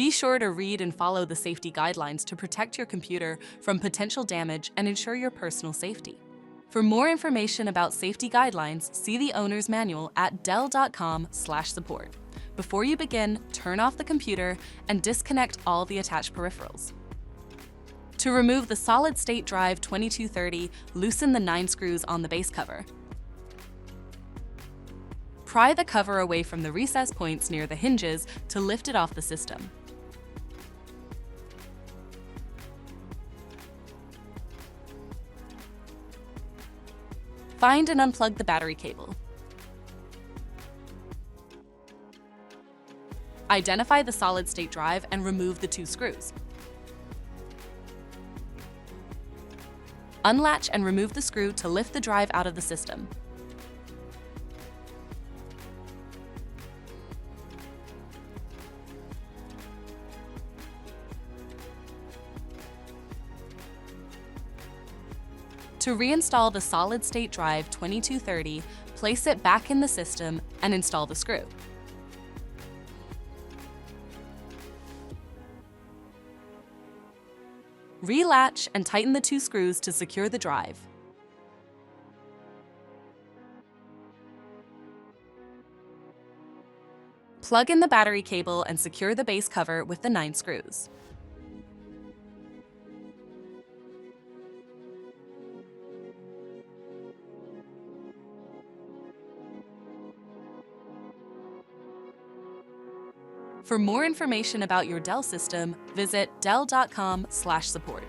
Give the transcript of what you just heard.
Be sure to read and follow the safety guidelines to protect your computer from potential damage and ensure your personal safety. For more information about safety guidelines, see the owner's manual at dell.com/support. Before you begin, turn off the computer and disconnect all the attached peripherals. To remove the solid-state drive 2230, loosen the 9 screws on the base cover. Pry the cover away from the recess points near the hinges to lift it off the system. Find and unplug the battery cable. Identify the solid-state drive and remove the 2 screws. Unlatch and remove the screw to lift the drive out of the system. To reinstall the solid-state drive 2230, place it back in the system and install the screw. Relatch and tighten the 2 screws to secure the drive. Plug in the battery cable and secure the base cover with the 9 screws. For more information about your Dell system, visit dell.com/support.